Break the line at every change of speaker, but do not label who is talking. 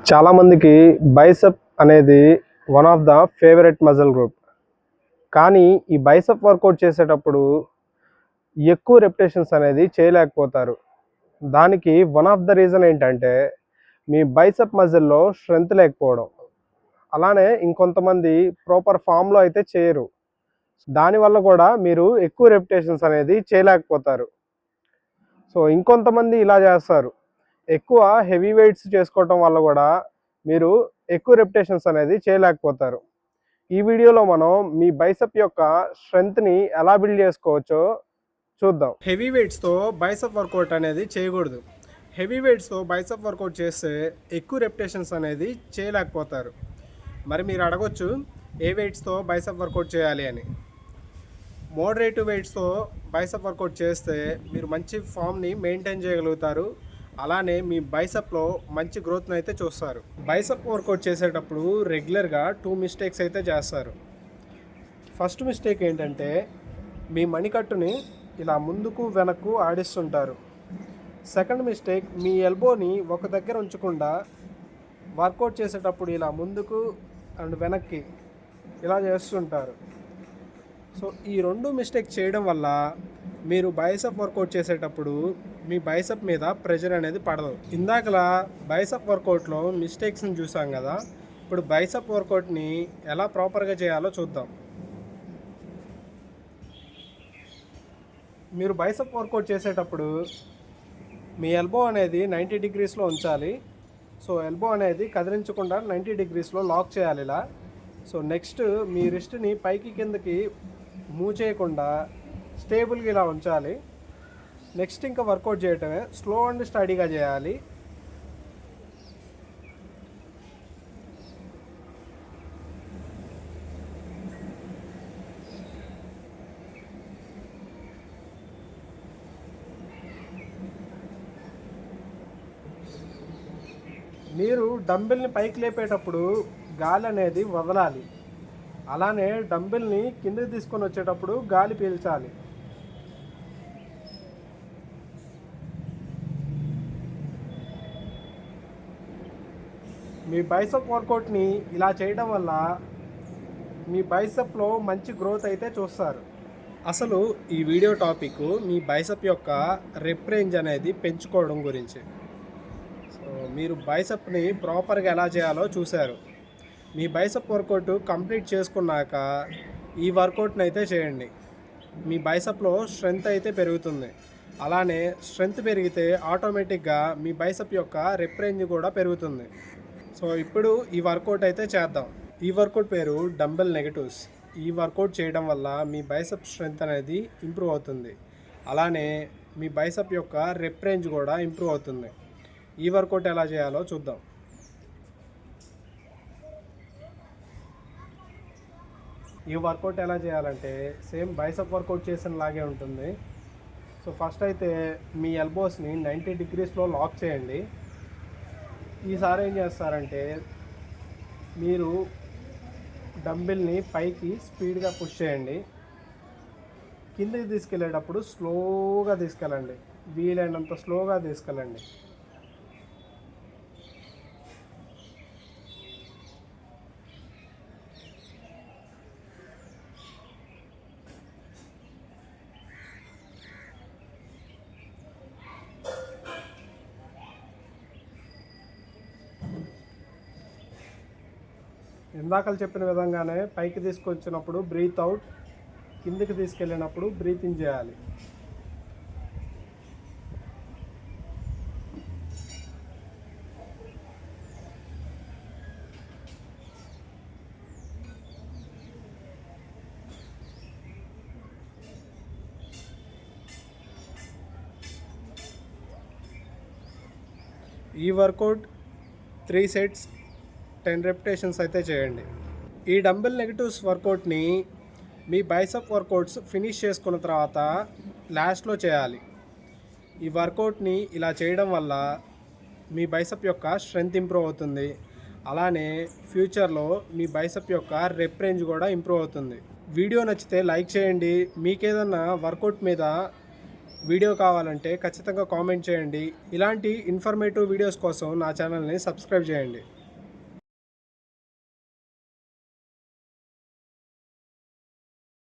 చాలామందికి బైసెప్ అనేది one of the favourite muscle group. కానీ ఈ బైసెప్ వర్కౌట్ చేసేటప్పుడు ఎక్కువ రెపిటేషన్స్ అనేది చేయలేకపోతారు. దానికి వన్ ఆఫ్ ద రీజన్ ఏంటంటే మీ బైసెప్ మజిల్లో స్ట్రెంత్ లేకపోవడం. అలానే ఇంకొంతమంది ప్రాపర్ ఫామ్లో అయితే చేయరు. దానివల్ల కూడా మీరు ఎక్కువ రెపిటేషన్స్ అనేది చేయలేకపోతారు. సో ఇంకొంతమంది ఇలా చేస్తారు, ఎక్కువ హెవీ వెయిట్స్ చేసుకోవటం వల్ల కూడా మీరు ఎక్కువ రెపిటేషన్స్ అనేది చేయలేకపోతారు. ఈ వీడియోలో మనం మీ బైసెప్ యొక్క స్ట్రెంగ్త్ని ఎలా బిల్డ్ చేసుకోవచ్చో చూద్దాం. హెవీ వెయిట్స్తో బైసెప్ వర్కౌట్ అనేది చేయకూడదు. హెవీ వెయిట్స్తో బైసెప్ వర్కౌట్ చేస్తే ఎక్కువ రెపిటేషన్స్ అనేది చేయలేకపోతారు. మరి మీరు అడగొచ్చు, ఏ వెయిట్స్తో బైసెప్ వర్కౌట్ చేయాలి అని. మోడరేటివ్ వెయిట్స్తో బైసెప్ వర్కౌట్ చేస్తే మీరు మంచి ఫామ్ని మెయింటైన్ చేయగలుగుతారు. అలానే మీ బైసెప్లో మంచి గ్రోత్ని అయితే చూస్తారు. బైసెప్ వర్కౌట్ చేసేటప్పుడు రెగ్యులర్గా 2 మిస్టేక్స్ అయితే చేస్తారు. ఫస్ట్ మిస్టేక్ ఏంటంటే మీ మణికట్టుని ఇలా ముందుకు వెనక్కు ఆడిస్తుంటారు. సెకండ్ మిస్టేక్, మీ ఎల్బోని ఒక దగ్గర ఉంచకుండా వర్కౌట్ చేసేటప్పుడు ఇలా ముందుకు అండ్ వెనక్కి ఇలా చేస్తుంటారు. సో ఈ 2 మిస్టేక్ చేయడం వల్ల మీరు బైసెప్ వర్కౌట్ చేసేటప్పుడు మీ బైసెప్ మీద ప్రెషర్ అనేది పడదు. ఇందాకలా బైసెప్ వర్కౌట్లో మిస్టేక్స్ని చూసాం కదా, ఇప్పుడు బైసెప్ వర్కౌట్ని ఎలా ప్రాపర్గా చేయాలో చూద్దాం. మీరు బైసెప్ వర్కౌట్ చేసేటప్పుడు మీ ఎల్బో అనేది 90 డిగ్రీస్లో ఉంచాలి. సో ఎల్బో అనేది కదిలించకుండా 90 డిగ్రీస్లో లాక్ చేయాలి ఇలా. సో నెక్స్ట్ మీ రిస్ట్ని పైకి కిందకి మూవ్ చేయకుండా స్టేబుల్గా ఇలా ఉంచాలి. నెక్స్ట్ ఇంకా వర్కౌట్ చేయటమే, స్లో అండ్ స్టడీగా చేయాలి. మీరు డంబెల్ని పైకి లేపేటప్పుడు గాలి అనేది వదలాలి. అలానే డంబెల్ని కిందకి తీసుకొని వచ్చేటప్పుడు గాలి పీల్చాలి. మీ బైసెప్ వర్కౌట్ని ఇలా చేయడం వల్ల మీ బైసెప్లో మంచి గ్రోత్ అయితే చూస్తారు. అసలు ఈ వీడియో టాపిక్ మీ బైసెప్ యొక్క రెప్ రేంజ్ అనేది పెంచుకోవడం గురించి. సో మీరు బైసెప్ని ప్రాపర్గా ఎలా చేయాలో చూశారు. మీ బైసెప్ వర్కౌట్ కంప్లీట్ చేసుకున్నాక ఈ వర్కౌట్ని అయితే చేయండి. మీ బైసెప్లో స్ట్రెంగ్త్ అయితే పెరుగుతుంది. అలానే స్ట్రెంగ్త్ పెరిగితే ఆటోమేటిక్గా మీ బైసెప్ యొక్క రెప్ రేంజ్ కూడా పెరుగుతుంది. సో ఇప్పుడు ఈ వర్కౌట్ అయితే చేద్దాం. ఈ వర్కౌట్ పేరు డంబెల్ నెగటివ్స్. ఈ వర్కౌట్ చేయడం వల్ల మీ బైసెప్ స్ట్రెంగ్త్ అనేది ఇంప్రూవ్ అవుతుంది. అలానే మీ బైసెప్ యొక్క రెప్ రేంజ్ కూడా ఇంప్రూవ్ అవుతుంది. ఈ వర్కౌట్ ఎలా చేయాలో చూద్దాం. ఈ వర్కౌట్ ఎలా చేయాలంటే సేమ్ బైసెప్ వర్కౌట్ చేసిన లాగే ఉంటుంది. సో ఫస్ట్ అయితే మీ ఎల్బోస్ని 90 డిగ్రీస్లో లాక్ చేయండి. ఈసారి ఏం చేస్తారంటే మీరు డంబెల్ని పైకి స్పీడ్గా పుష్ చేయండి. కిందకి తీసుకెళ్ళేటప్పుడు స్లోగా తీసుకెళ్ళండి, వీలైనంత స్లోగా తీసుకెళ్ళండి. ఇందాకలు చెప్పిన విధంగానే పైకి తీసుకొచ్చినప్పుడు బ్రీత్ అవుట్, కిందికి తీసుకెళ్ళినప్పుడు బ్రీత్ ఇన్ చేయాలి. ఈ వర్కౌట్ 3 సెట్స్ 10 రెపిటేషన్స్ అయితే చేయండి. ఈ డంబెల్ నెగటివ్స్ వర్కౌట్ని మీ బైసెప్ వర్కౌట్స్ ఫినిష్ చేసుకున్న తర్వాత లాస్ట్లో చేయాలి. ఈ వర్కౌట్ని ఇలా చేయడం వల్ల మీ బైసెప్ యొక్క స్ట్రెంగ్త్ ఇంప్రూవ్ అవుతుంది. అలానే ఫ్యూచర్లో మీ బైసెప్ యొక్క రెప్ రేంజ్ కూడా ఇంప్రూవ్ అవుతుంది. వీడియో నచ్చితే లైక్ చేయండి. మీకేదన్నా వర్కౌట్ మీద వీడియో కావాలంటే ఖచ్చితంగా కామెంట్ చేయండి. ఇలాంటి ఇన్ఫర్మేటివ్ వీడియోస్ కోసం నా ఛానల్ని సబ్స్క్రైబ్ చేయండి.